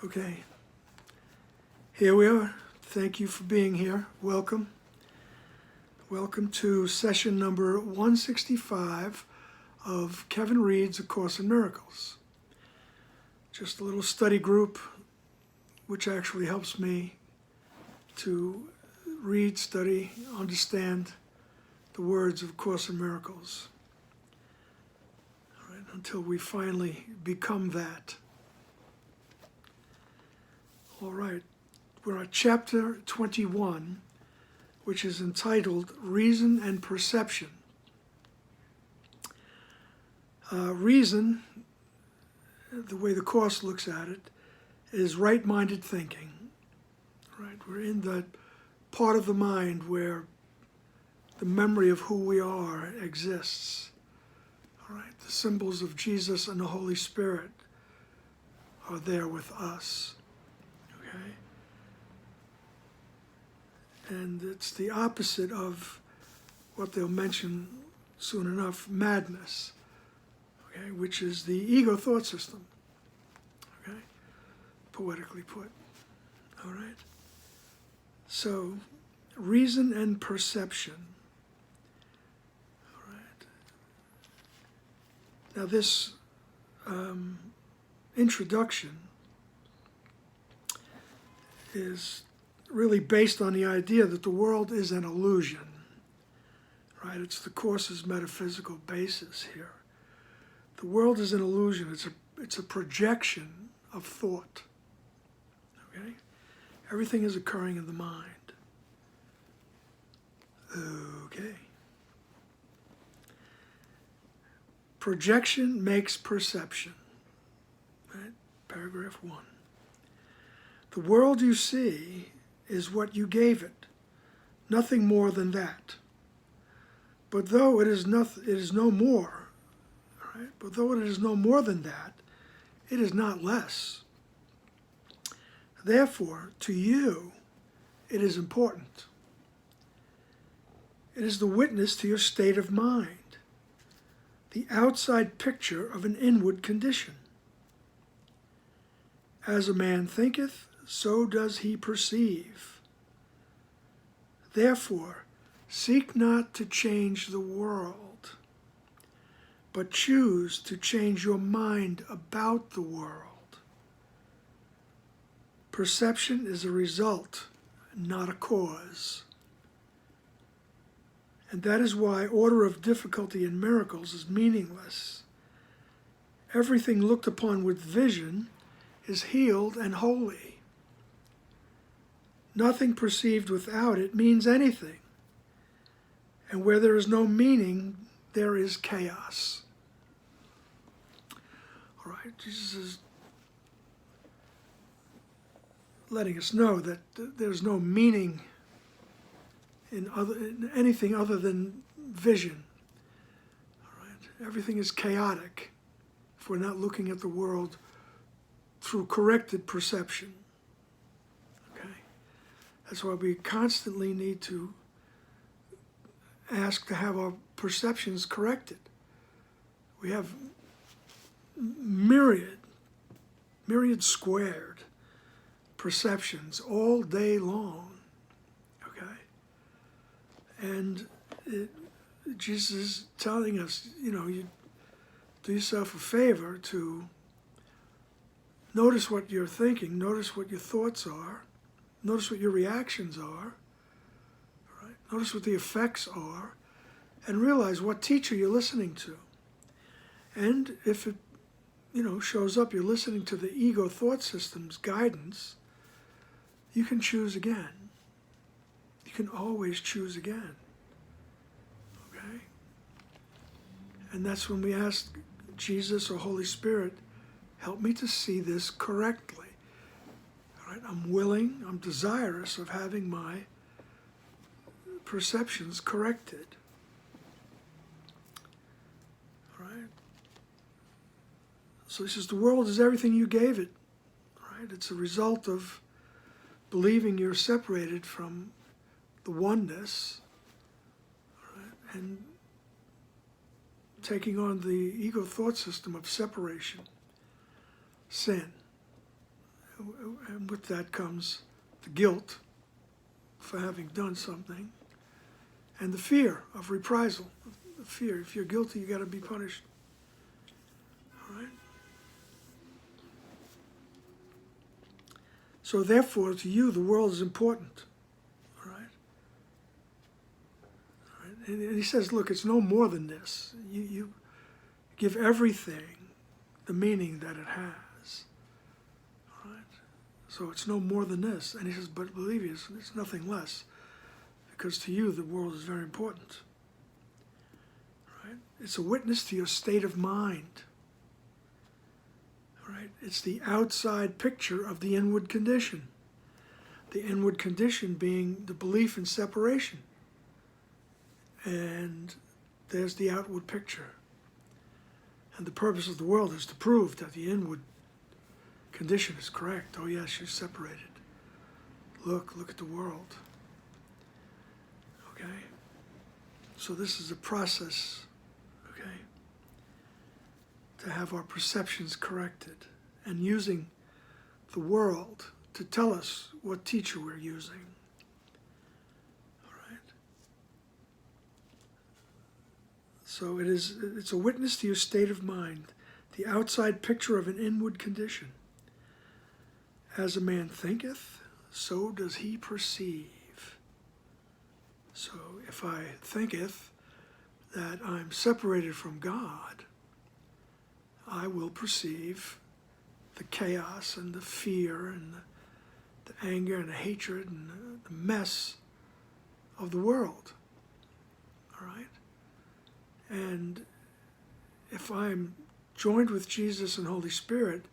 Okay, here we are. Thank you for being here. Welcome. Welcome to session number 165 of Kevin Reed's A Course in Miracles. Just a little study group which actually helps me to read, study, understand the words of A Course in Miracles. All right, until we finally become that. All right, we're at chapter 21, which is entitled Reason and Perception. Reason, the way the Course looks at it, is right-minded thinking. Right, we're in that part of the mind where the memory of who we are exists. All right, the symbols of Jesus and the Holy Spirit are there with us. Okay? And it's the opposite of what they'll mention soon enough, madness, okay, which is the ego thought system, okay, poetically put. All right? So, reason and perception. All right. Now this introduction is really based on the idea that the world is an illusion, right? It's the Course's metaphysical basis here. The world is an illusion. It's a projection of thought, okay? Everything is occurring in the mind. Okay. Projection makes perception, right? Paragraph 1. The world you see is what you gave it, nothing more than that. But though it is no more, right? But though it is no more than that, it is not less. Therefore, to you, it is important. It is the witness to your state of mind, the outside picture of an inward condition. As a man thinketh, so does he perceive. Therefore, seek not to change the world, but choose to change your mind about the world. Perception is a result, not a cause. And that is why order of difficulty in miracles is meaningless. Everything looked upon with vision is healed and holy. Nothing perceived without it means anything. And where there is no meaning, there is chaos. All right, Jesus is letting us know that there's no meaning in anything other than vision. All right, everything is chaotic if we're not looking at the world through corrected perception. That's why we constantly need to ask to have our perceptions corrected. We have myriad squared perceptions all day long, okay? And Jesus is telling us, you do yourself a favor to notice what you're thinking, notice what your thoughts are, notice what your reactions are, right? Notice what the effects are, and realize what teacher you're listening to. And if it, shows up, you're listening to the ego thought system's guidance, you can choose again. You can always choose again, okay? And that's when we ask Jesus or Holy Spirit, help me to see this correctly. Right? I'm willing, I'm desirous of having my perceptions corrected. All right? So he says, the world is everything you gave it. Right? It's a result of believing you're separated from the oneness, right? And taking on the ego thought system of separation, sin. and with that comes the guilt for having done something, and the fear of reprisal. The fear, if you're guilty, you got to be punished. All right? So therefore, to you, the world is important. All right? All right? And he says, look, it's no more than this. You give everything the meaning that it has. All right? So it's no more than this. And he says, but believe me, it's nothing less. Because to you, the world is very important. Right? It's a witness to your state of mind. Right? It's the outside picture of the inward condition. The inward condition being the belief in separation. And there's the outward picture. And the purpose of the world is to prove that the inward condition is correct. Oh yes, you're separated. Look at the world. Okay? So this is a process, okay, to have our perceptions corrected and using the world to tell us what teacher we're using. All right? So it's a witness to your state of mind, the outside picture of an inward condition. As a man thinketh, so does he perceive. So if I thinketh that I'm separated from God, I will perceive the chaos and the fear and the anger and the hatred and the mess of the world. All right? And if I'm joined with Jesus and Holy Spirit,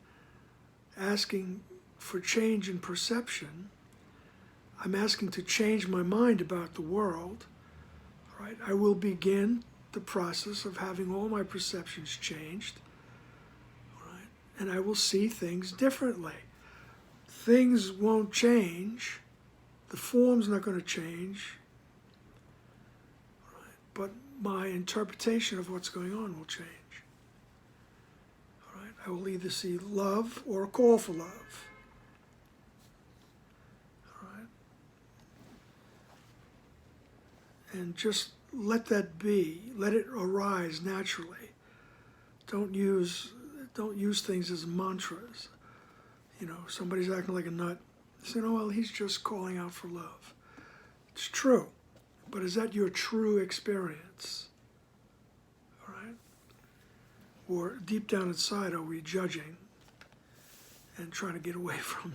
asking for change in perception, I'm asking to change my mind about the world, right? I will begin the process of having all my perceptions changed, right? And I will see things differently. Things won't change. The form's not going to change, right? But my interpretation of what's going on will change. All right? I will either see love or a call for love. And just let that be. Let it arise naturally. Don't use things as mantras. You know, somebody's acting like a nut. Say, oh, well, he's just calling out for love. It's true. But is that your true experience? All right? Or deep down inside, are we judging and trying to get away from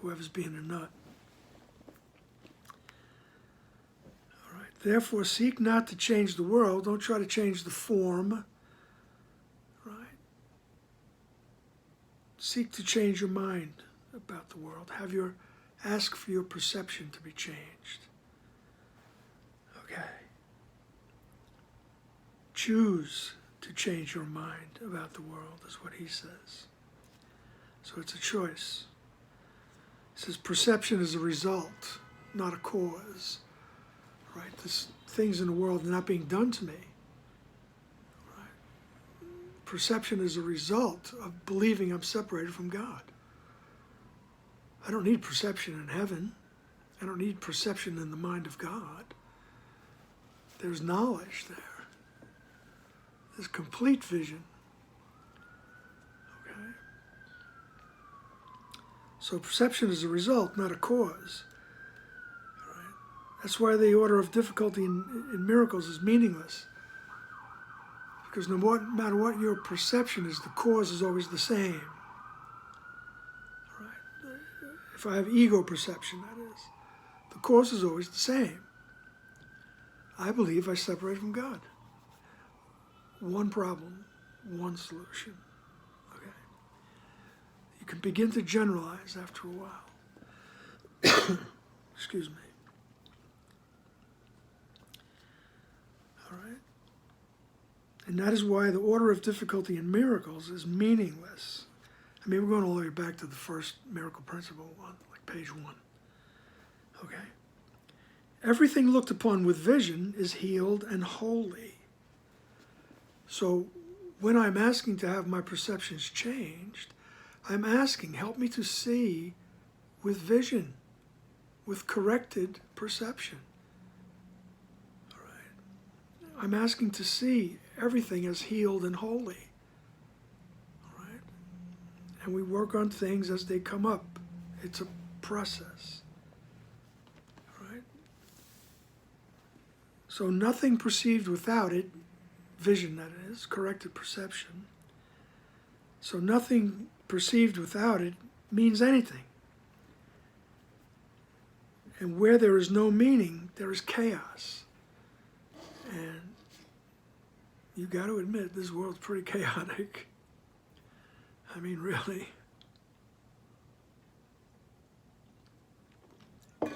whoever's being a nut? Therefore, seek not to change the world. Don't try to change the form. Right? Seek to change your mind about the world. Ask for your perception to be changed. Okay. Choose to change your mind about the world, is what he says. So it's a choice. He says perception is a result, not a cause. Right, this things in the world are not being done to me. Right? Perception is a result of believing I'm separated from God. I don't need perception in heaven. I don't need perception in the mind of God. There's knowledge there. There's complete vision. Okay? So perception is a result, not a cause. That's why the order of difficulty in miracles is meaningless. Because no matter what your perception is, the cause is always the same. Right? If I have ego perception, that is, the cause is always the same. I believe I separate from God. One problem, one solution. Okay? You can begin to generalize after a while. Excuse me. And that is why the order of difficulty in miracles is meaningless. I mean, we're going all the way back to the first miracle principle on like page 1. Okay? Everything looked upon with vision is healed and holy. So when I'm asking to have my perceptions changed, I'm asking, help me to see with vision, with corrected perception. All right. I'm asking to see everything as healed and holy. All right. And we work on things as they come up. It's a process. All right. So nothing perceived without it, vision that is, corrected perception. So nothing perceived without it means anything. And where there is no meaning, there is chaos. And you got to admit, this world's pretty chaotic. I mean, really. You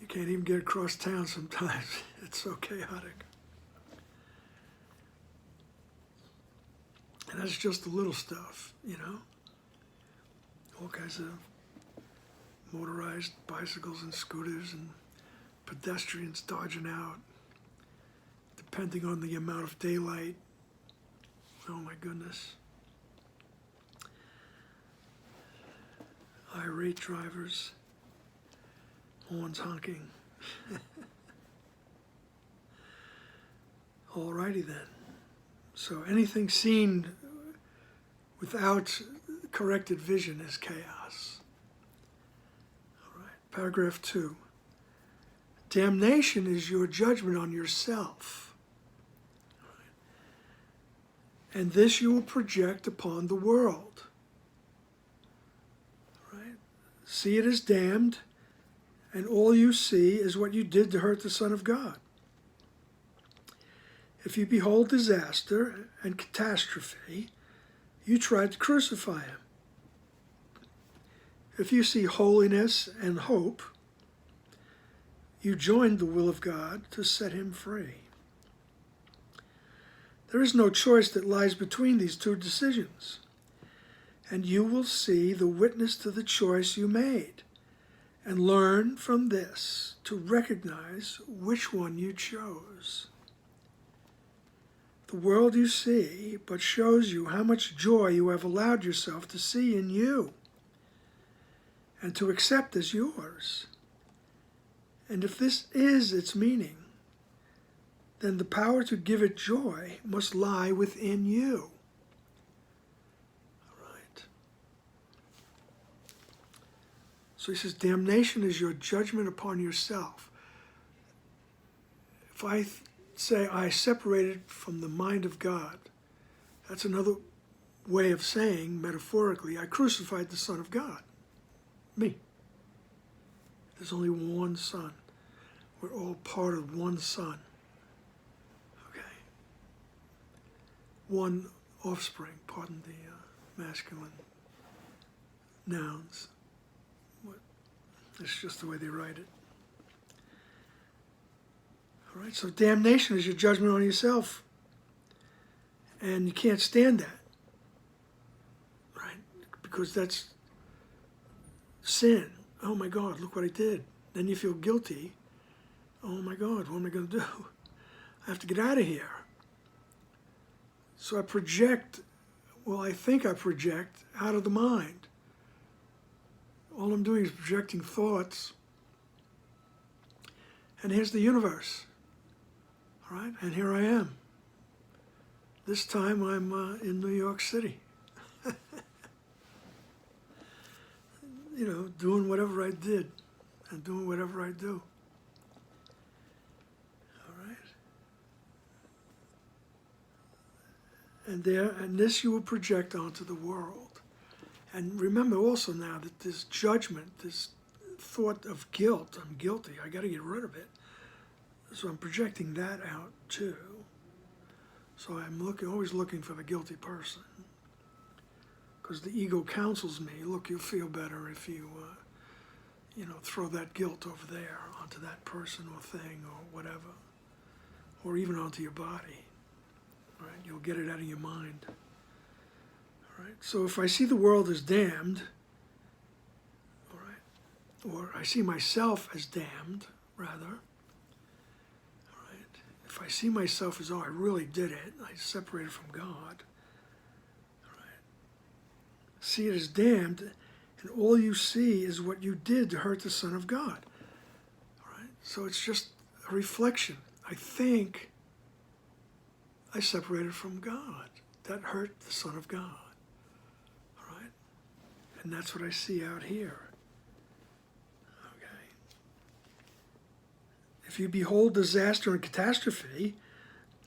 can't even get across town sometimes. It's so chaotic. And that's just the little stuff, you know? All kinds of motorized bicycles and scooters and pedestrians dodging out, depending on the amount of daylight. Oh my goodness. Irate drivers, horns honking. Alrighty then. So anything seen without corrected vision is chaos. All right. Paragraph 2. Damnation is your judgment on yourself. All right. And this you will project upon the world. All right. See it as damned, and all you see is what you did to hurt the Son of God. If you behold disaster and catastrophe, you tried to crucify him. If you see holiness and hope, you joined the will of God to set him free. There is no choice that lies between these two decisions, and you will see the witness to the choice you made, and learn from this to recognize which one you chose. The world you see but shows you how much joy you have allowed yourself to see in you and to accept as yours. And if this is its meaning, then the power to give it joy must lie within you. All right. So he says, damnation is your judgment upon yourself. If I say I separated from the mind of God, that's another way of saying, metaphorically, I crucified the Son of God. Me. There's only one Son. We're all part of one Son. Okay. One offspring, pardon the masculine nouns. It's just the way they write it. All right, so damnation is your judgment on yourself. And you can't stand that. Right? Because that's sin. Oh my God, look what I did. Then you feel guilty. Oh my God, what am I going to do? I have to get out of here. So I project, well, I think I project out of the mind. All I'm doing is projecting thoughts. And here's the universe. All right, and here I am. This time I'm in New York City. You know, doing whatever I did and doing whatever I do. All right. And this you will project onto the world. And remember also now that this judgment, this thought of guilt, I'm guilty, I got to get rid of it. So I'm projecting that out too. So I'm always looking for the guilty person. Because the ego counsels me, look, you'll feel better if you, throw that guilt over there onto that person or thing or whatever. Or even onto your body. Right? You'll get it out of your mind. All right? So if I see the world as damned, all right, or I see myself as damned, rather, if I see myself as, oh, I really did it, I separated from God, right? See it as damned, and all you see is what you did to hurt the Son of God. All right? So it's just a reflection. I think I separated from God. That hurt the Son of God. All right? And that's what I see out here. Okay. If you behold disaster and catastrophe,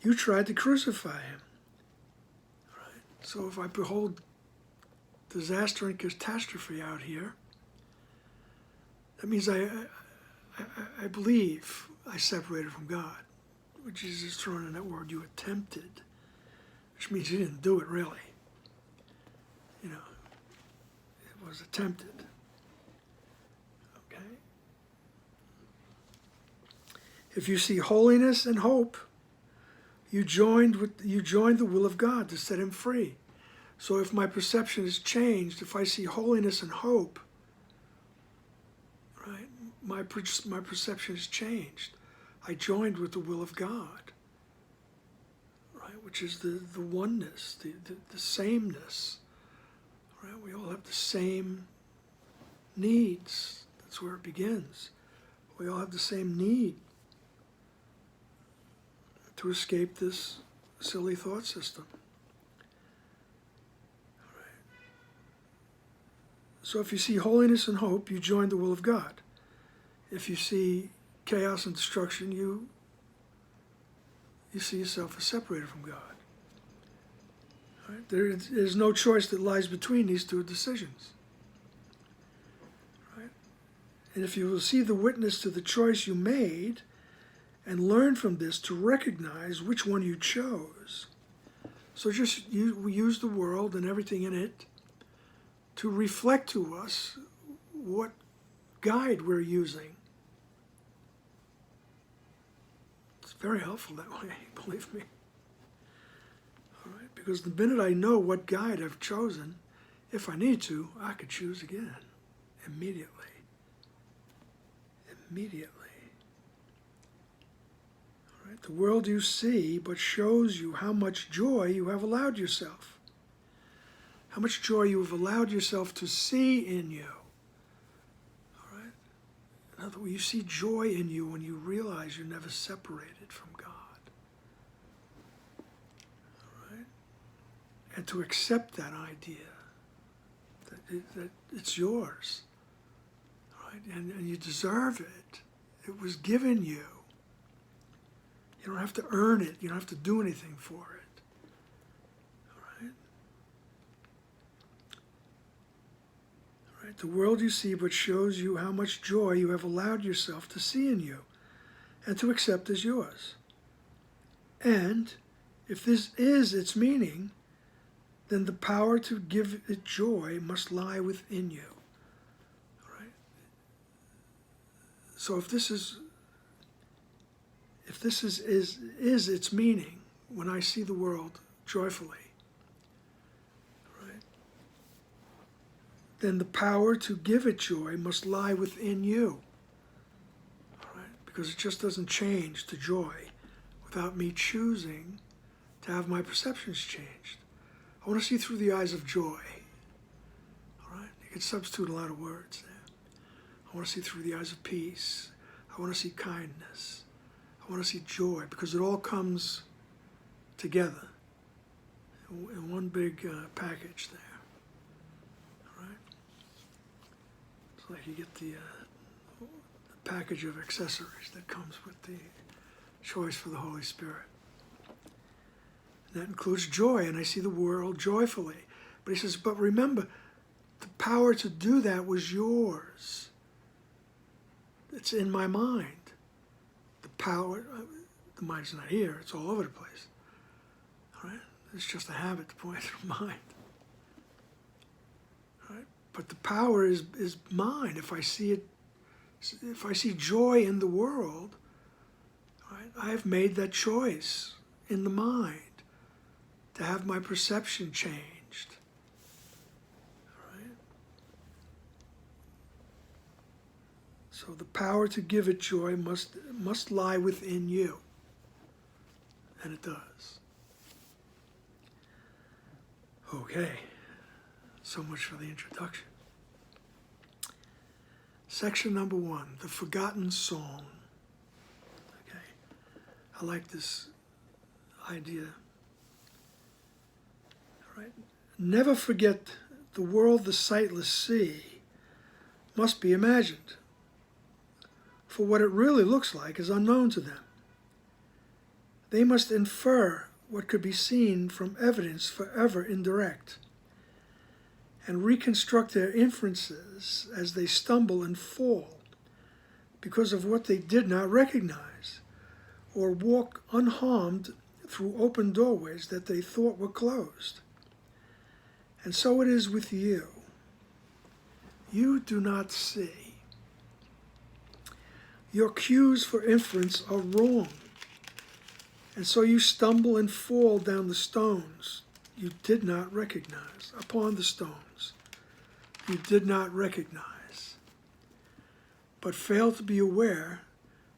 you tried to crucify him. All right? So if I behold disaster and catastrophe out here, that means I believe I separated from God. Jesus is throwing in that word, you attempted, which means you didn't do it really. You know, it was attempted. Okay? If you see holiness and hope, you joined the will of God to set him free. So if my perception is changed, if I see holiness and hope, right, my perception is changed. I joined with the will of God, right, which is the oneness, the sameness. Right? We all have the same needs. That's where it begins. We all have the same need to escape this silly thought system. So if you see holiness and hope, you join the will of God. If you see chaos and destruction, you see yourself as separated from God. Right? There is no choice that lies between these two decisions. Right? And if you will see the witness to the choice you made and learn from this to recognize which one you chose. So we use the world and everything in it to reflect to us what guide we're using. It's very helpful that way, believe me. All right? Because the minute I know what guide I've chosen, if I need to, I could choose again immediately. Immediately. All right? The world you see but shows you how much joy you have allowed yourself. How much joy you have allowed yourself to see in you. All right? In other words, you see joy in you when you realize you're never separated from God. All right? And to accept that idea, that it's yours. All right? And you deserve it. It was given you. You don't have to earn it. You don't have to do anything for it. The world you see but shows you how much joy you have allowed yourself to see in you and to accept as yours. And if this is its meaning, then the power to give it joy must lie within you. All right? So if this is its meaning, when I see the world joyfully, then the power to give it joy must lie within you. All right? Because it just doesn't change to joy without me choosing to have my perceptions changed. I want to see through the eyes of joy. All right? You can substitute a lot of words there. I want to see through the eyes of peace. I want to see kindness. I want to see joy, because it all comes together in one big package there. Like you get the package of accessories that comes with the choice for the Holy Spirit. And that includes joy, and I see the world joyfully. But he says, but remember, the power to do that was yours. It's in my mind. The power, the mind's not here, it's all over the place. All right? It's just a habit to point to the mind. But the power is mine. If I see joy in the world, right, I have made that choice in the mind to have my perception changed. Right? So the power to give it joy must lie within you. And it does. Okay. So much for the introduction. Section number 1, the forgotten song. Okay, I like this idea. All right. Never forget the world the sightless see must be imagined, for what it really looks like is unknown to them. They must infer what could be seen from evidence forever indirect, and reconstruct their inferences as they stumble and fall because of what they did not recognize, or walk unharmed through open doorways that they thought were closed. And so it is with you. You do not see. Your cues for inference are wrong, and so you stumble and fall down the stones you did not recognize, upon the stones you did not recognize, but fail to be aware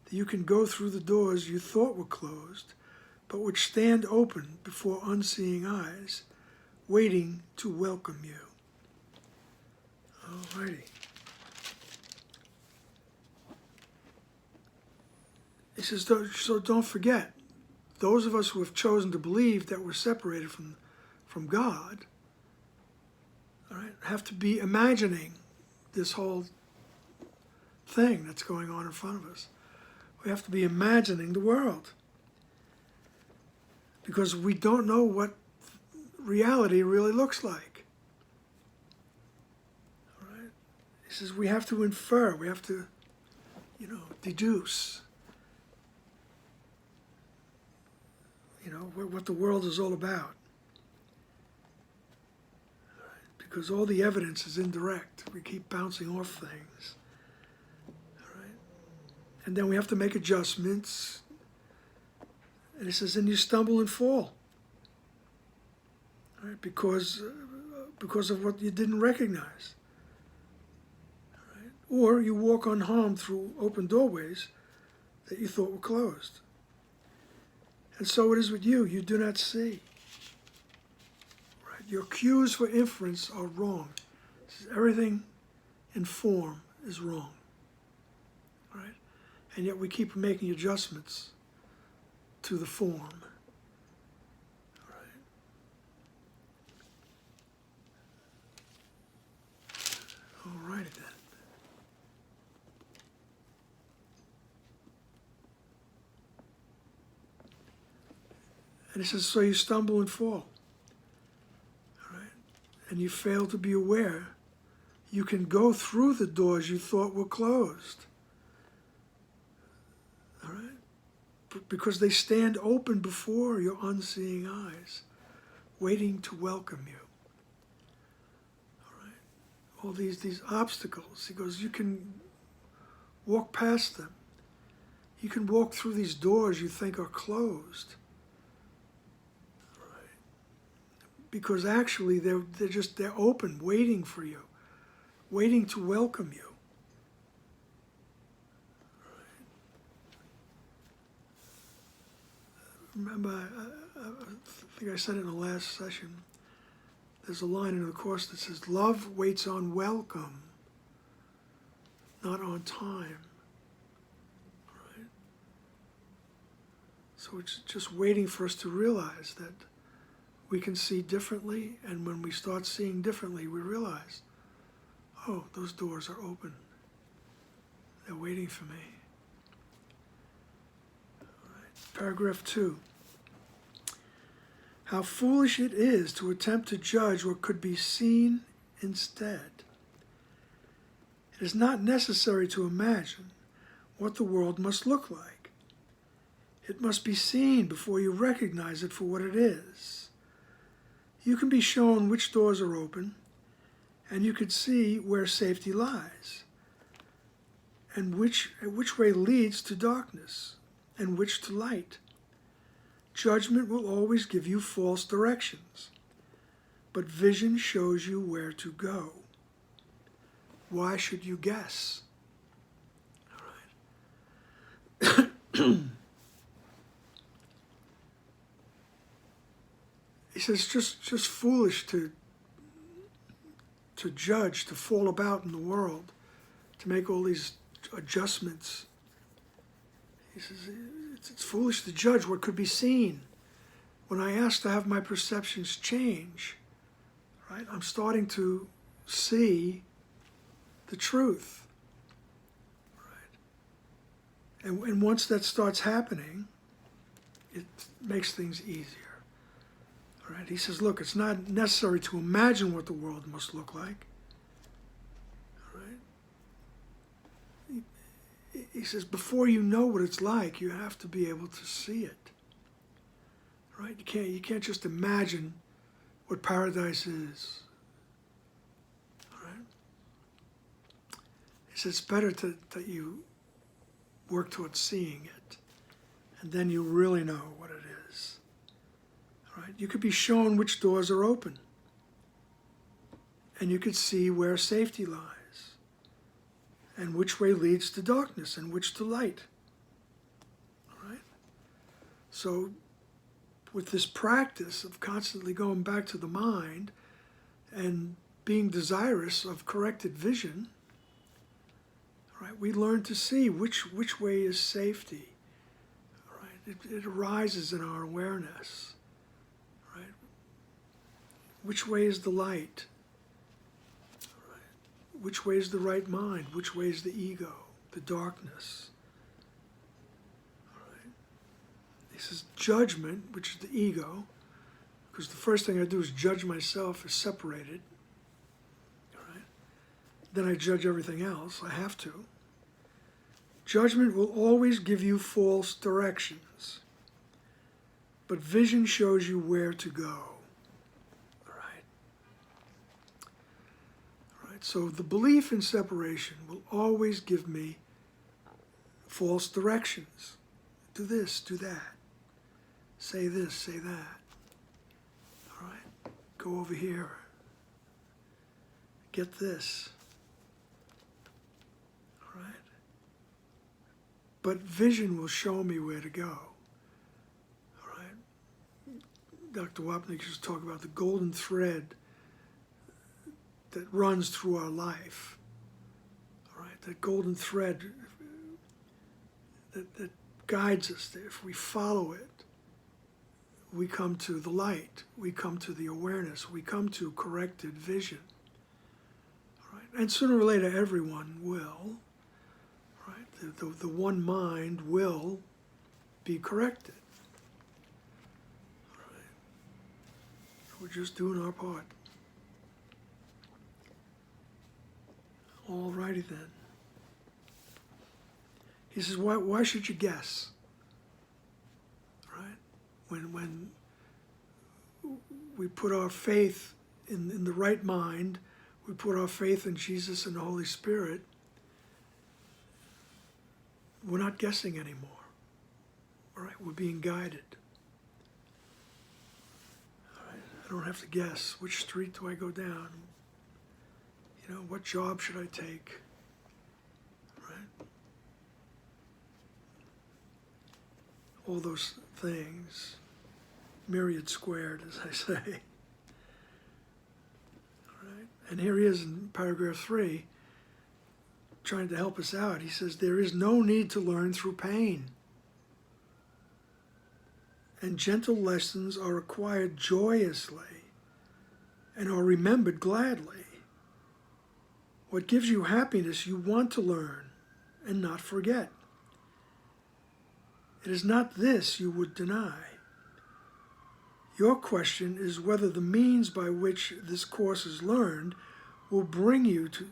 that you can go through the doors you thought were closed, but which stand open before unseeing eyes, waiting to welcome you. Alrighty. He says, so don't forget, those of us who have chosen to believe that we're separated from God, all right, have to be imagining this whole thing that's going on in front of us. We have to be imagining the world, because we don't know what reality really looks like. All right? He says we have to infer, we have to, deduce, what the world is all about. All right? Because all the evidence is indirect. We keep bouncing off things. All right? And then we have to make adjustments. And he says, and you stumble and fall. All right? Because of what you didn't recognize. All right? Or you walk unharmed through open doorways that you thought were closed. And so it is with you. You do not see. Right? Your cues for inference are wrong. Everything in form is wrong. Right? And yet we keep making adjustments to the form. Right? All righty then. And he says, so you stumble and fall. All right? And you fail to be aware you can go through the doors you thought were closed. All right? Because they stand open before your unseeing eyes, waiting to welcome you. All right? All these obstacles. He goes, you can walk past them. You can walk through these doors you think are closed. Because actually they're open, waiting for you, waiting to welcome you. Remember, I think I said it in the last session, there's a line in the Course that says, love waits on welcome, not on time. Right? So it's just waiting for us to realize that we can see differently, and when we start seeing differently, we realize, oh, those doors are open. They're waiting for me. All right. Paragraph 2. How foolish it is to attempt to judge what could be seen instead. It is not necessary to imagine what the world must look like. It must be seen before you recognize it for what it is. You can be shown which doors are open, and you can see where safety lies, and which way leads to darkness, and which to light. Judgment will always give you false directions, but vision shows you where to go. Why should you guess? All right. He says, just foolish to judge, to fall about in the world, to make all these adjustments. He says, it's foolish to judge what could be seen. When I ask to have my perceptions change, right, I'm starting to see the truth. Right? And once that starts happening, it makes things easier. Right? He says, look, it's not necessary to imagine what the world must look like. Right? He says, before you know what it's like, you have to be able to see it. Right? You can't just imagine what paradise is. Right? He says it's better that you work towards seeing it, and then you really know what it is. Right? You could be shown which doors are open, and you could see where safety lies, and which way leads to darkness and which to light. All right? So with this practice of constantly going back to the mind and being desirous of corrected vision, right, we learn to see which way is safety. Right? It arises in our awareness. Right? Which way is the light? Right? Which way is the right mind? Which way is the ego, the darkness? He says judgment, which is the ego, because the first thing I do is judge myself as separated. Right? Then I judge everything else. I have to. Judgment will always give you false directions, but vision shows you where to go. Right? Right? So the belief in separation will always give me false directions. Do this, do that. Say this, say that. All right? Go over here. Get this. All right? But vision will show me where to go. All right? Dr. Wapnick used to talk about the golden thread that runs through our life. All right? That golden thread that guides us. If we follow it, we come to the light, we come to the awareness, we come to corrected vision. Right? And sooner or later, everyone will. Right? The one mind will be corrected. Right? We're just doing our part. All righty then. He says, why should you guess? Right? When we put our faith in the right mind, we put our faith in Jesus and the Holy Spirit, we're not guessing anymore. All right? We're being guided. All right? I don't have to guess. Which street do I go down? You know, what job should I take? Right? All those things, myriad squared, as I say. All right? And here he is in paragraph 3, trying to help us out. He says, there is no need to learn through pain. And gentle lessons are acquired joyously and are remembered gladly. What gives you happiness you want to learn and not forget. It is not this you would deny. Your question is whether the means by which this course is learned will bring to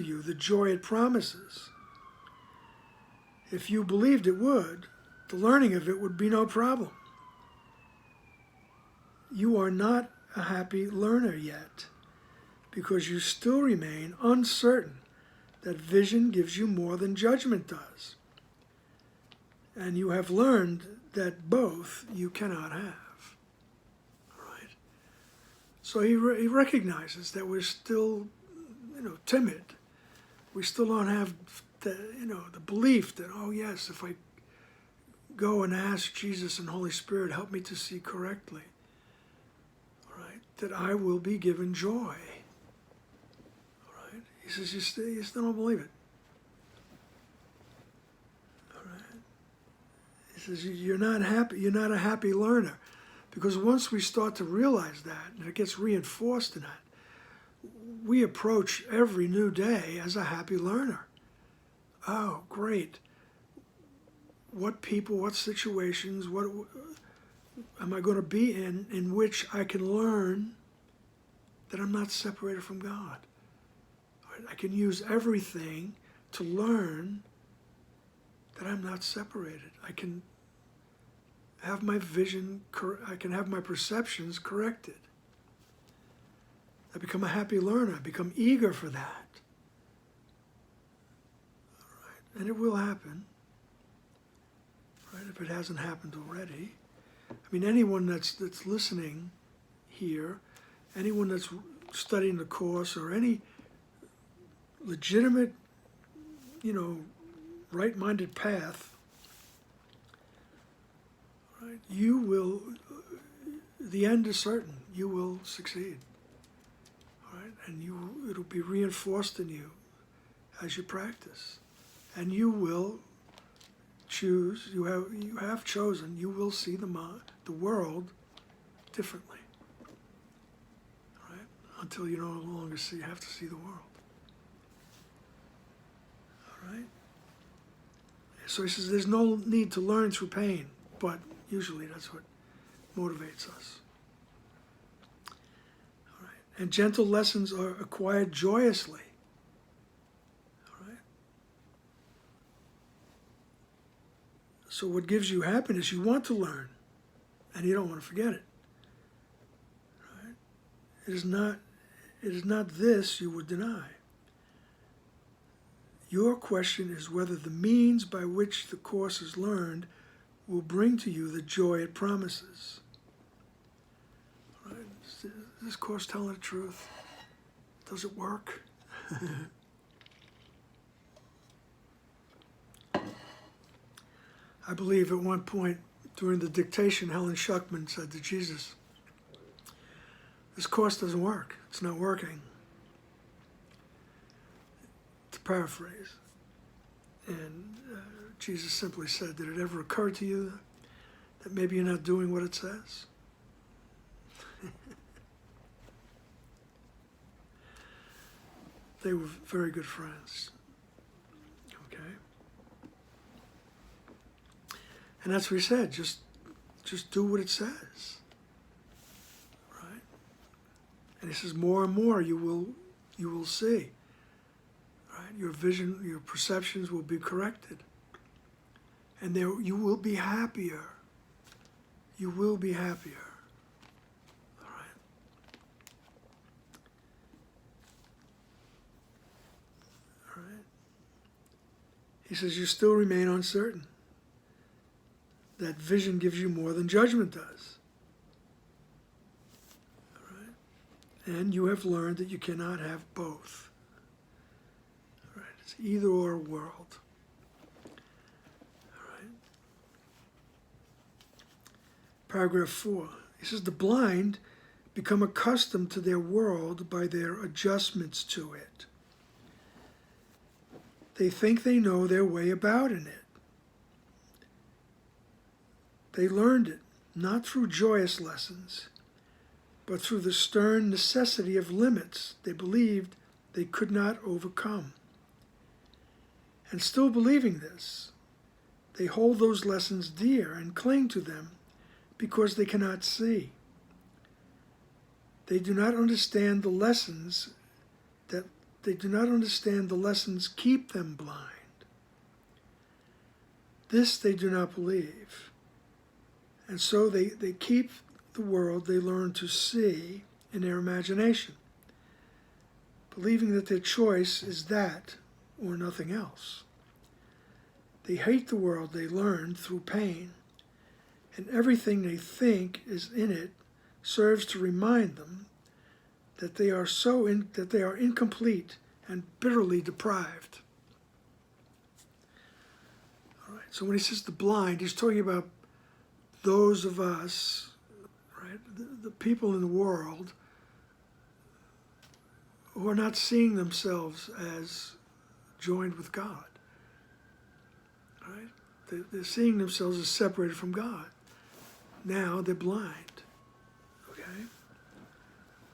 you the joy it promises. If you believed it would, the learning of it would be no problem. You are not a happy learner yet, because you still remain uncertain that vision gives you more than judgment does. And you have learned that both you cannot have. All right? So he recognizes that we're still, timid. We still don't have the belief that, oh yes, if I go and ask Jesus and Holy Spirit, help me to see correctly, all right, that I will be given joy. All right? He says, you still don't believe it. All right. He says, you're not happy. You're not a happy learner. Because once we start to realize that, and it gets reinforced in that, we approach every new day as a happy learner. Oh, great. What people, what situations, what am I going to be in which I can learn that I'm not separated from God? I can use everything to learn that I'm not separated. I can have my vision, I can have my perceptions corrected. I become a happy learner. I become eager for that. All right. And it will happen, right, if it hasn't happened already. I mean, anyone that's listening here, anyone that's studying the course, or any legitimate, right-minded path, right, you will, the end is certain. You will succeed. Right? And it'll be reinforced in you as you practice. And you will choose, you have chosen, you will see the world differently. Right? Until you no longer have to see the world. All right? So he says there's no need to learn through pain, but usually that's what motivates us. All right? And gentle lessons are acquired joyously. All right? So what gives you happiness, you want to learn, and you don't want to forget it. Right? It is not this you would deny. Your question is whether the means by which the course is learned will bring to you the joy it promises. Right? Is this course telling the truth? Does it work? I believe at one point during the dictation, Helen Schuckman said to Jesus, "This course doesn't work. It's not working." To paraphrase. And Jesus simply said, "Did it ever occur to you that maybe you're not doing what it says?" They were very good friends. Okay? And that's what he said, just do what it says. Right? And he says, more and more you will see. Right? Your vision, your perceptions will be corrected. And you will be happier. You will be happier. All right? All right? He says, you still remain uncertain. That vision gives you more than judgment does. All right? And you have learned that you cannot have both. All right? It's either or world. All right? Paragraph 4. He says, the blind become accustomed to their world by their adjustments to it. They think they know their way about in it. They learned it, not through joyous lessons, but through the stern necessity of limits they believed they could not overcome. And still believing this, they hold those lessons dear and cling to them because they cannot see. They do not understand the lessons keep them blind. This they do not believe. And so they keep the world they learn to see in their imagination, believing that their choice is that or nothing else. They hate the world they learn through pain, and everything they think is in it serves to remind them that they are incomplete and bitterly deprived. All right. So when he says the blind, he's talking about those of us, right, the people in the world who are not seeing themselves as joined with God. Right? They're seeing themselves as separated from God. Now they're blind. Okay?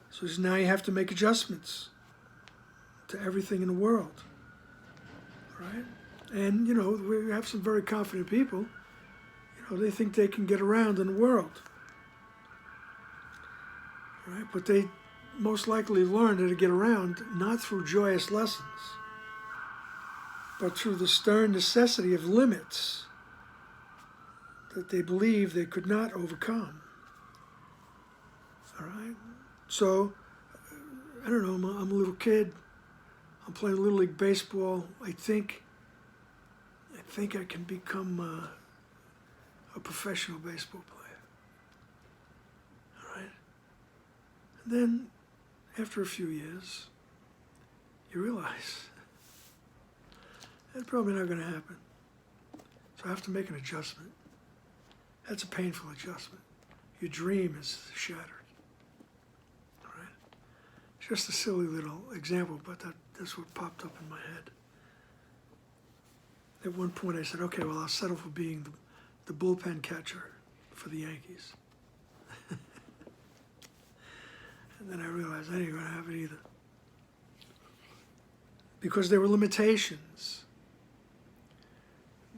So now you have to make adjustments to everything in the world. Right? And, we have some very confident people. They think they can get around in the world. Right? But they most likely learned how to get around not through joyous lessons, but through the stern necessity of limits that they believed they could not overcome. All right? So, I don't know, I'm a little kid. I'm playing Little League Baseball. I think I can become a professional baseball player. All right? And then, after a few years, you realize that's probably not going to happen. So I have to make an adjustment. That's a painful adjustment. Your dream is shattered. All right? Just a silly little example, but that's what popped up in my head. At one point I said, okay, well, I'll settle for being the bullpen catcher for the Yankees. And then I realized I ain't going to have it either. Because there were limitations.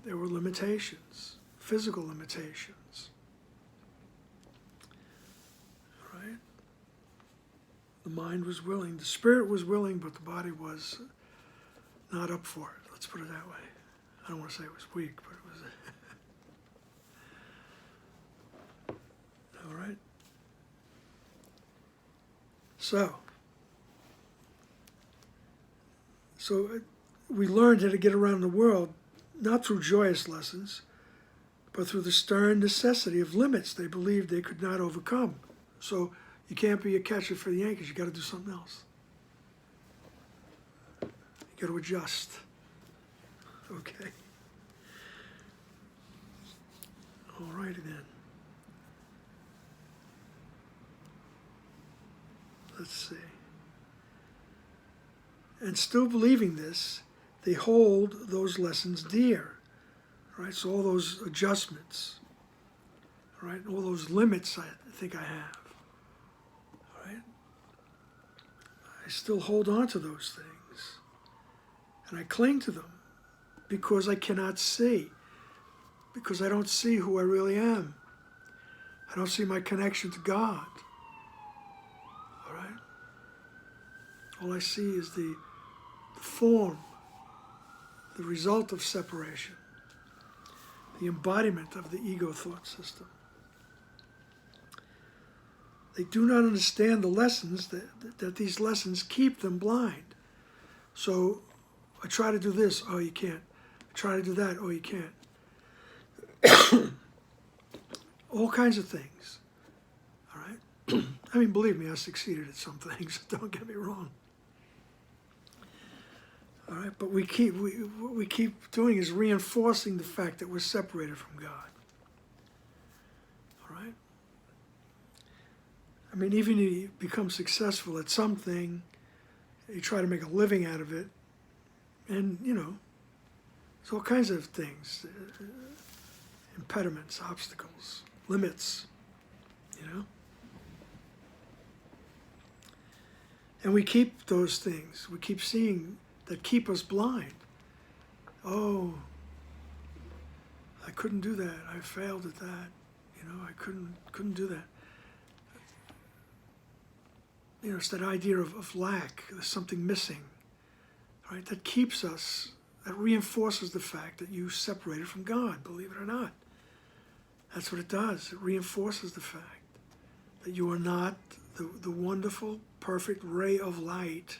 There were limitations, physical limitations. All right? The mind was willing, the spirit was willing, but the body was not up for it. Let's put it that way. I don't want to say it was weak, but it was. All right? So we learned how to get around the world, not through joyous lessons, but through the stern necessity of limits they believed they could not overcome. So you can't be a catcher for the Yankees. You got to do something else. You got to adjust. Okay. All righty then. Let's see. And still believing this, they hold those lessons dear. Right? So all those adjustments, right? All those limits I think I have. Right? I still hold on to those things. And I cling to them because I cannot see. Because I don't see who I really am. I don't see my connection to God. All right? All I see is the form, the result of separation, the embodiment of the ego thought system. They do not understand the lessons, that these lessons keep them blind. So I try to do this, oh, you can't. I try to do that, oh, you can't. All kinds of things. All right? I mean, believe me, I succeeded at some things. Don't get me wrong. All right, but what we keep doing is reinforcing the fact that we're separated from God. All right? I mean, even if you become successful at something, you try to make a living out of it, and, there's all kinds of things, impediments, obstacles, limits, And we keep those things. We keep seeing that keep us blind. Oh, I couldn't do that. I failed at that. I couldn't do that. It's that idea of lack. There's something missing, right? That keeps us, that reinforces the fact that you separated from God, believe it or not. That's what it does. It reinforces the fact that you are not the wonderful, perfect ray of light.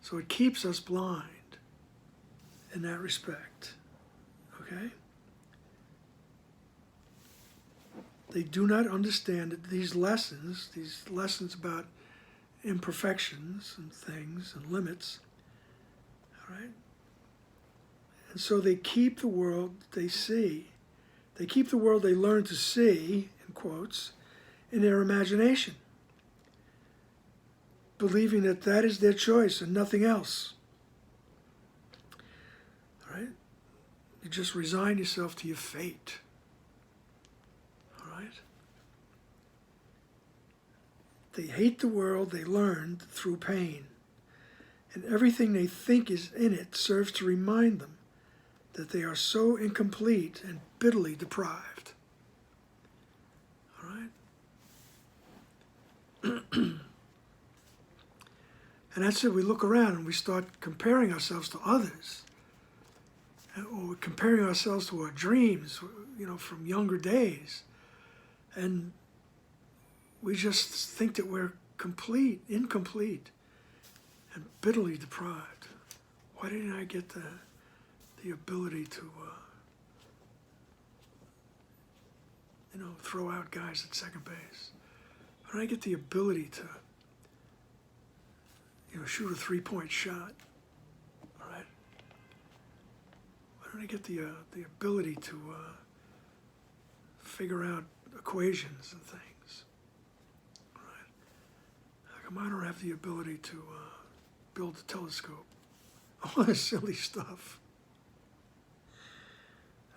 So it keeps us blind in that respect, okay? They do not understand that these lessons about imperfections and things and limits, all right? And so they keep the world they see. They keep the world they learn to see, in quotes, in their imagination. believing that that is their choice and nothing else. All right? You just resign yourself to your fate. All right? They hate the world they learned through pain, and everything they think is in it serves to remind them that they are so incomplete and bitterly deprived. All right? And that's it. We look around and we start comparing ourselves to others, or comparing ourselves to our dreams, from younger days. And we just think that we're incomplete, and bitterly deprived. Why didn't I get the ability to, throw out guys at second base? Why didn't I get the ability to, shoot a three-point shot? All right. Why don't I get the ability to figure out equations and things? All right. How come I don't have the ability to build a telescope? All this silly stuff.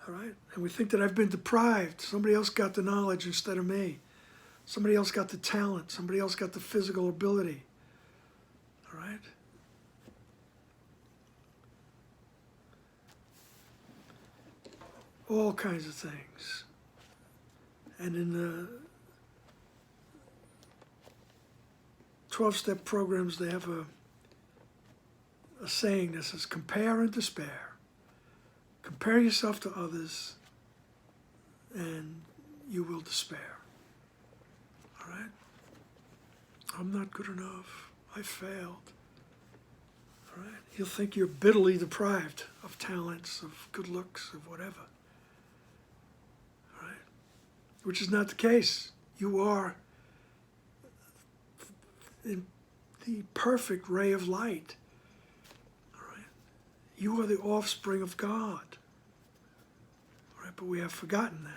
All right. And we think that I've been deprived. Somebody else got the knowledge instead of me. Somebody else got the talent. Somebody else got the physical ability. All right? All kinds of things. And in the 12-step programs, they have a saying that says, compare and despair. Compare yourself to others, and you will despair. All right? I'm not good enough. I failed. All right? You'll think you're bitterly deprived of talents, of good looks, of whatever. All right? Which is not the case. You are in the perfect ray of light. All right? You are the offspring of God. All right? But we have forgotten that.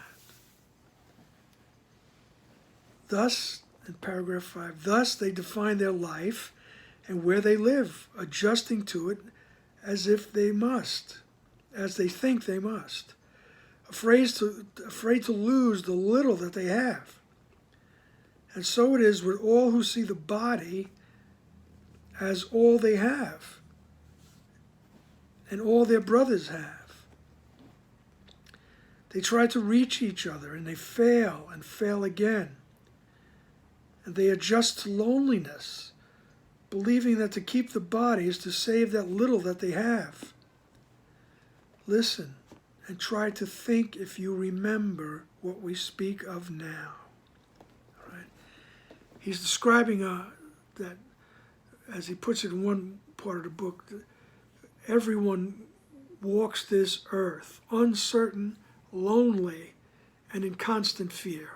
Thus, in paragraph 5, thus they define their life and where they live, adjusting to it as if they must, as they think they must, afraid to lose the little that they have. And so it is with all who see the body as all they have and all their brothers have. They try to reach each other and they fail and fail again. And they adjust to loneliness, believing that to keep the body is to save that little that they have. Listen and try to think if you remember what we speak of now. All right? He's describing that, as he puts it in one part of the book, everyone walks this earth uncertain, lonely, and in constant fear.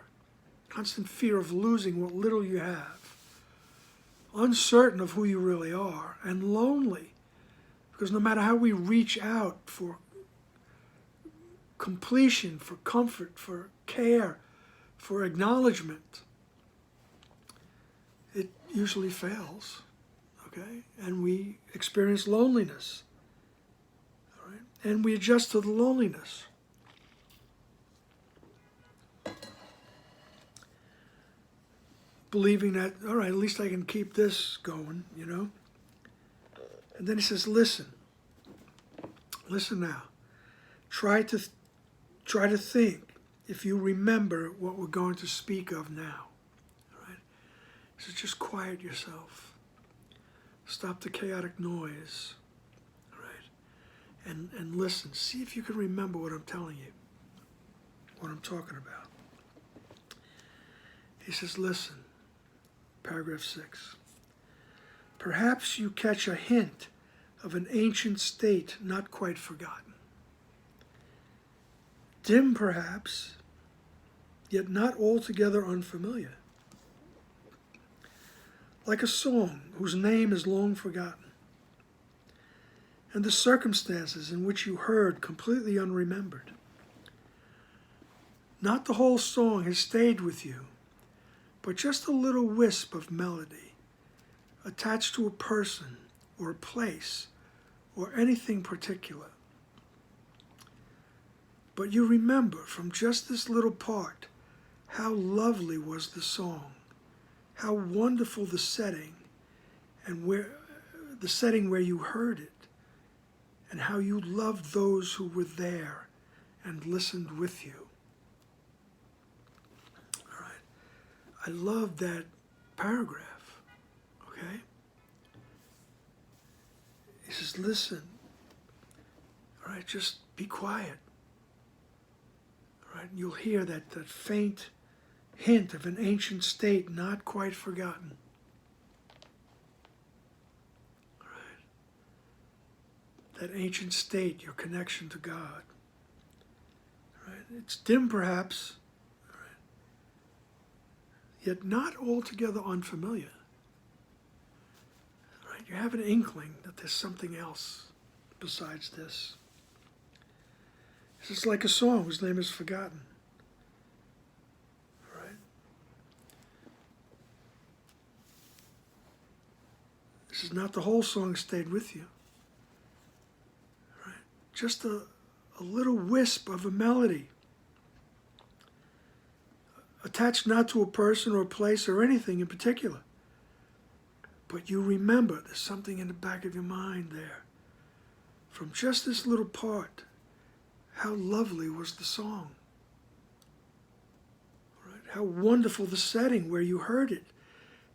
Constant fear of losing what little you have. Uncertain of who you really are, and lonely. Because no matter how we reach out for completion, for comfort, for care, for acknowledgement, it usually fails. Okay? And we experience loneliness. All right? And we adjust to the loneliness. Believing that, all right, at least I can keep this going, And then he says, listen now. Try to think if you remember what we're going to speak of now. All right? So just quiet yourself. Stop the chaotic noise. All right? And listen. See if you can remember what I'm telling you, what I'm talking about. He says, listen. Paragraph 6. Perhaps you catch a hint of an ancient state not quite forgotten. Dim perhaps, yet not altogether unfamiliar. Like a song whose name is long forgotten, and the circumstances in which you heard completely unremembered. Not the whole song has stayed with you, but just a little wisp of melody, attached to a person or a place or anything particular. But you remember from just this little part how lovely was the song, how wonderful the setting, and the setting where you heard it, and how you loved those who were there and listened with you. All right. I love that paragraph, okay? He says, listen, all right, just be quiet. All right, you'll hear that faint hint of an ancient state not quite forgotten. All right. That ancient state, your connection to God. All right. It's dim perhaps, all right, yet not altogether unfamiliar. All right. You have an inkling that there's something else besides this. It's just like a song whose name is forgotten. All right? This is not the whole song stayed with you. All right? Just a little wisp of a melody. Attached not to a person or a place or anything in particular. But you remember there's something in the back of your mind there. From just this little part. How lovely was the song. Right? How wonderful the setting where you heard it,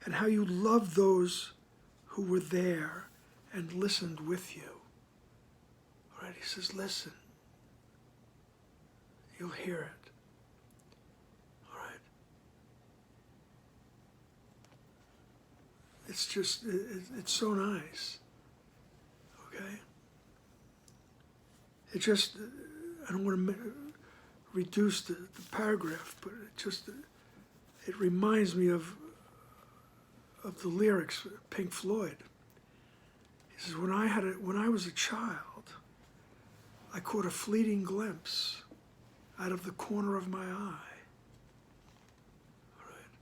and how you loved those who were there and listened with you. All right, he says, listen. You'll hear it. All right. It's just, it's so nice. Okay? It just, I don't want to reduce the paragraph, but it reminds me of the lyrics of Pink Floyd. He says, when I was a child, I caught a fleeting glimpse out of the corner of my eye. All right.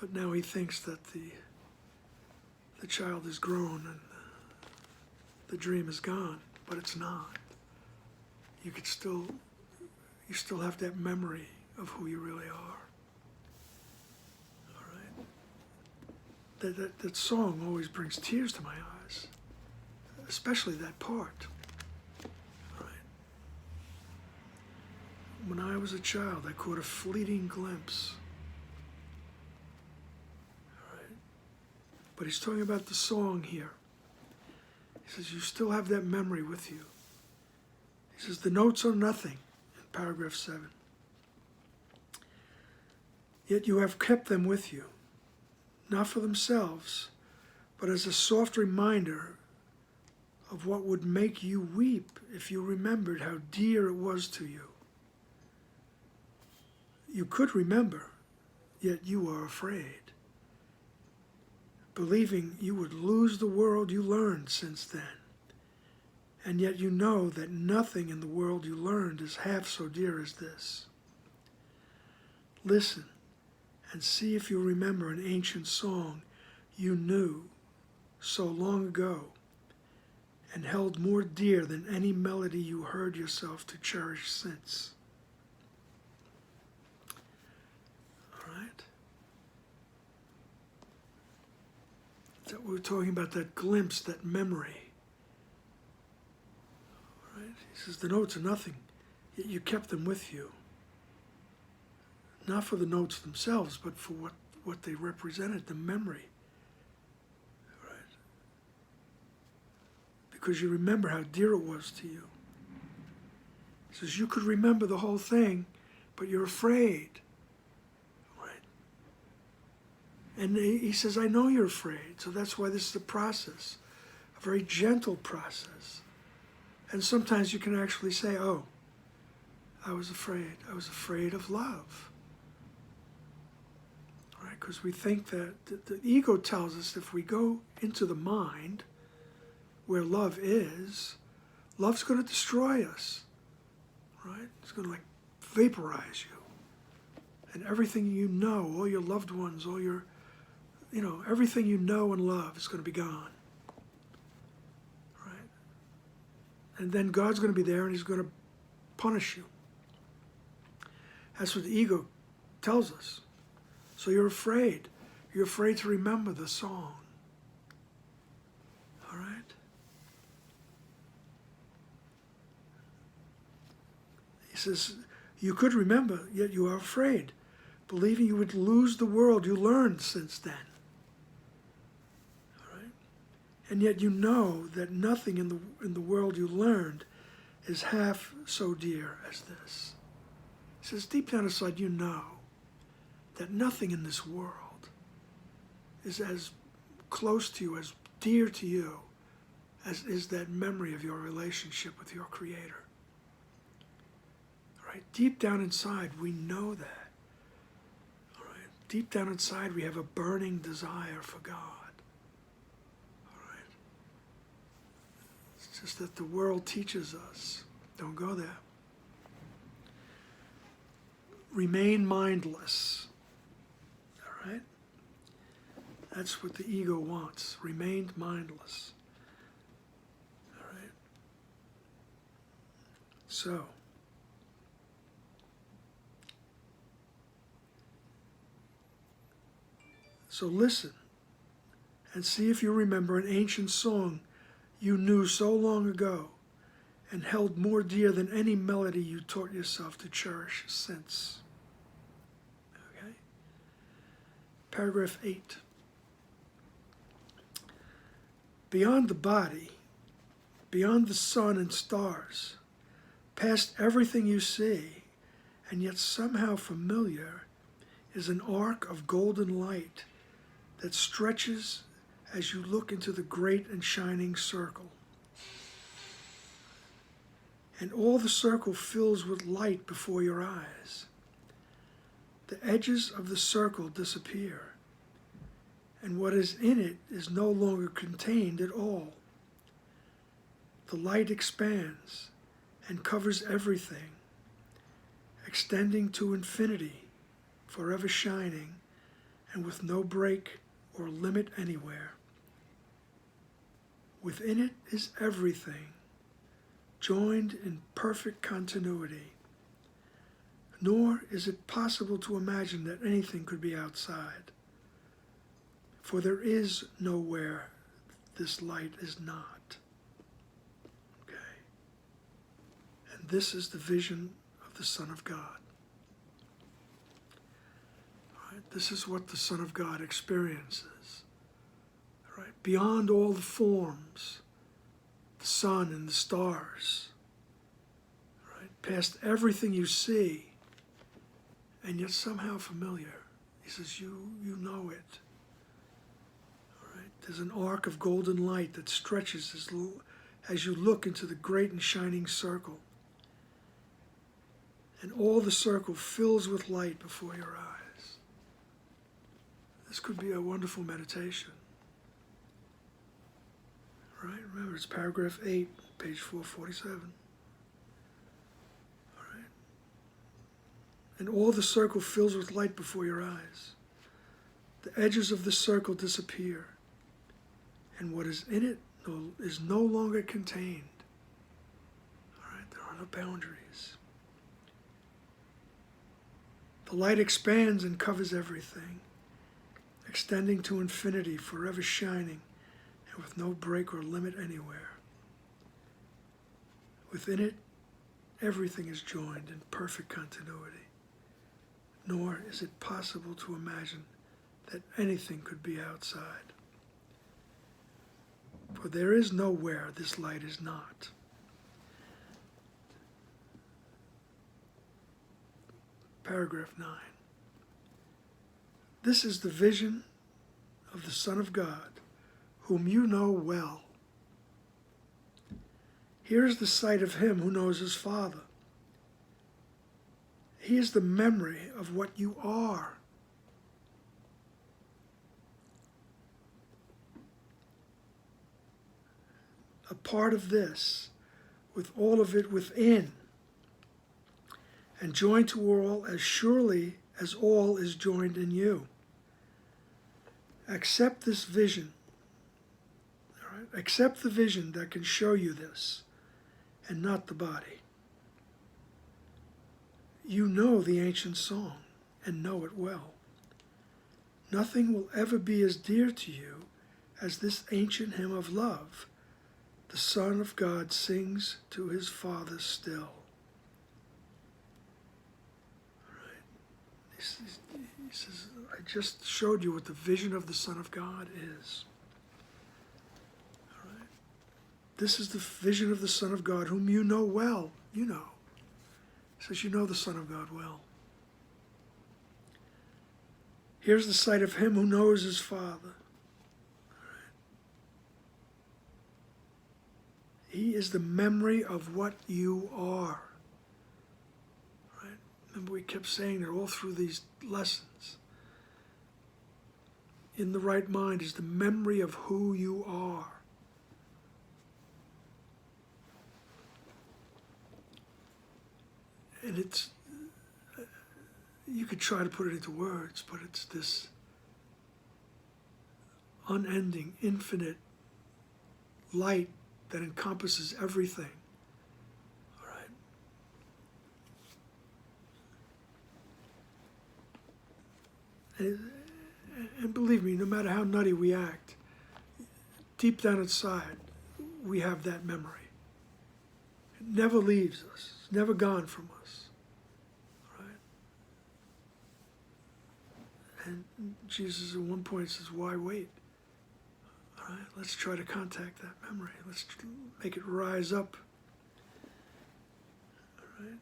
But now he thinks that the child is grown and the dream is gone. But it's not. You still have that memory of who you really are. All right. That song always brings tears to my eyes, especially that part. All right. When I was a child, I caught a fleeting glimpse. All right. But he's talking about the song here. He says, you still have that memory with you. He says, the notes are nothing, in paragraph 7. Yet you have kept them with you, not for themselves, but as a soft reminder of what would make you weep if you remembered how dear it was to you. You could remember, yet you are afraid, believing you would lose the world you learned since then. And yet you know that nothing in the world you learned is half so dear as this. Listen and see if you remember an ancient song you knew so long ago and held more dear than any melody you heard yourself to cherish since. All right? So we're talking about that glimpse, that memory. All right? He says the notes are nothing, yet you kept them with you. Not for the notes themselves, but for what they represented, the memory. Right? Because you remember how dear it was to you. He says you could remember the whole thing, but you're afraid. Right? And he says, I know you're afraid, so that's why this is a process, a very gentle process. And sometimes you can actually say, oh, I was afraid of love. Because we think that the ego tells us if we go into the mind where love is, love's going to destroy us, right? It's going to like vaporize you. And everything you know, all your loved ones, all your everything you know and love is going to be gone. Right? And then God's going to be there and he's going to punish you. That's what the ego tells us. So you're afraid. You're afraid to remember the song. All right? He says, you could remember, yet you are afraid, believing you would lose the world you learned since then. All right? And yet you know that nothing in the world you learned is half so dear as this. He says, deep down inside you know that nothing in this world is as close to you, as dear to you, as is that memory of your relationship with your Creator. All right? Deep down inside, we know that. All right? Deep down inside, we have a burning desire for God. All right? It's just that the world teaches us, don't go there. Remain mindless. All right? That's what the ego wants. Remain mindless. All right? So listen and see if you remember an ancient song you knew so long ago and held more dear than any melody you taught yourself to cherish since. Okay? Paragraph 8. Beyond the body, beyond the sun and stars, past everything you see, and yet somehow familiar, is an arc of golden light that stretches as you look into the great and shining circle. And all the circle fills with light before your eyes. The edges of the circle disappear, and what is in it is no longer contained at all. The light expands and covers everything, extending to infinity, forever shining, and with no break or limit anywhere. Within it is everything, joined in perfect continuity. Nor is it possible to imagine that anything could be outside, for there is nowhere this light is not. Okay? And this is the vision of the Son of God. All right? This is what the Son of God experiences. All right? Beyond all the forms, the sun and the stars, right? Past everything you see, and yet somehow familiar. He says, you know it. All right? There's an arc of golden light that stretches as you look into the great and shining circle. And all the circle fills with light before your eyes. This could be a wonderful meditation. Right? Remember, it's paragraph 8, page 447. All right? And all the circle fills with light before your eyes. The edges of the circle disappear, and what is in it is no longer contained. All right? There are no boundaries. The light expands and covers everything, extending to infinity, forever shining, with no break or limit anywhere. Within it, everything is joined in perfect continuity, nor is it possible to imagine that anything could be outside. For there is nowhere this light is not. Paragraph 9. This is the vision of the Son of God, whom you know well. Here is the sight of him who knows his Father. He is the memory of what you are. A part of this, with all of it within, and joined to all as surely as all is joined in you. Accept this vision. All right? Accept the vision that can show you this, and not the body. You know the ancient song, and know it well. Nothing will ever be as dear to you as this ancient hymn of love the Son of God sings to his Father still. He says, I just showed you what the vision of the Son of God is. All right? This is the vision of the Son of God, whom you know well. You know. He says, you know the Son of God well. Here's the sight of him who knows his Father. All right? He is the memory of what you are. Remember, we kept saying that all through these lessons. In the right mind is the memory of who you are. And it's, you could try to put it into words, but it's this unending, infinite light that encompasses everything. And believe me, no matter how nutty we act, deep down inside, we have that memory. It never leaves us. It's never gone from us. Right? And Jesus at one point says, why wait? All right, let's try to contact that memory. Let's make it rise up. All right?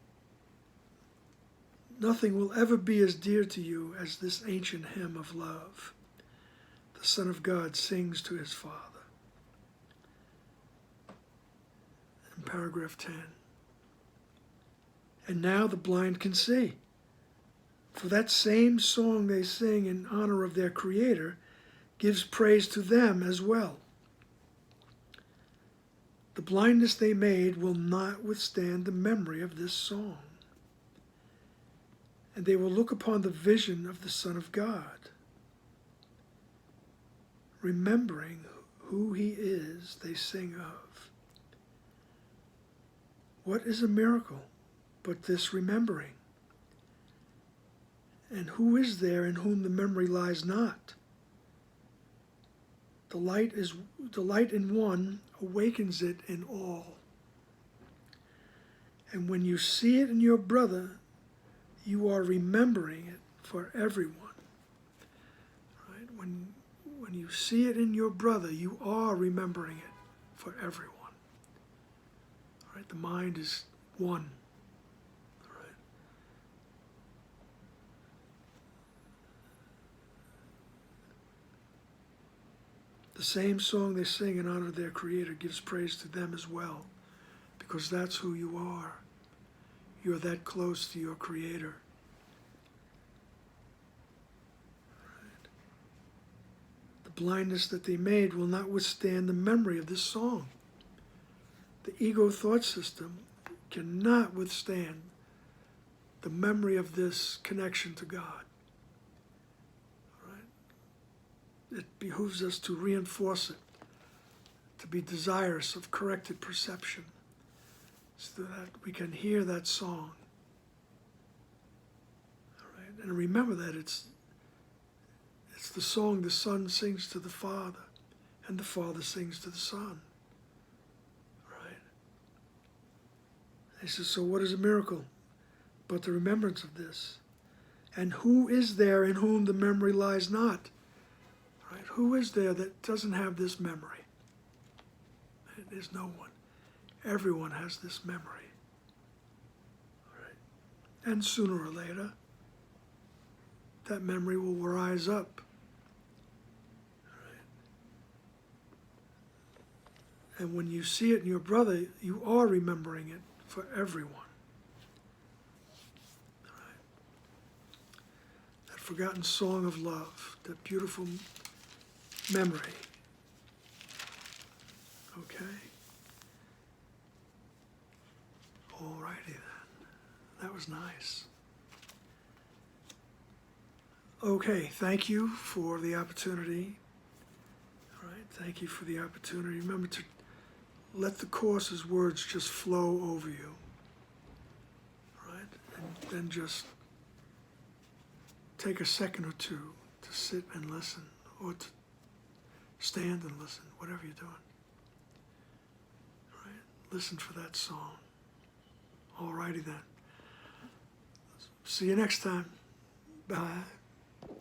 Nothing will ever be as dear to you as this ancient hymn of love the Son of God sings to his Father. In paragraph 10. And now the blind can see. For that same song they sing in honor of their Creator gives praise to them as well. The blindness they made will not withstand the memory of this song. And they will look upon the vision of the Son of God, remembering who he is they sing of. What is a miracle but this remembering? And who is there in whom the memory lies not? The light in one awakens it in all. And when you see it in your brother, you are remembering it for everyone. Right? When you see it in your brother, you are remembering it for everyone. All right? The mind is one. All right? The same song they sing in honor of their Creator gives praise to them as well, because that's who you are. You're that close to your Creator. Right. The blindness that they made will not withstand the memory of this song. The ego thought system cannot withstand the memory of this connection to God. Right. It behooves us to reinforce it, to be desirous of corrected perception, so that we can hear that song. All right? And remember that it's the song the Son sings to the Father, and the Father sings to the Son. Right? He says, so what is a miracle but the remembrance of this? And who is there in whom the memory lies not? Right? Who is there that doesn't have this memory? There's no one. Everyone has this memory. All right. And sooner or later, that memory will rise up. All right. And when you see it in your brother, you are remembering it for everyone. All right. That forgotten song of love, that beautiful memory. Okay? All righty then. That was nice. Okay, thank you for the opportunity. All right, thank you for the opportunity. Remember to let the Course's words just flow over you. All right, and then just take a second or two to sit and listen, or to stand and listen, whatever you're doing. All right, listen for that song. All righty then. See you next time. Bye.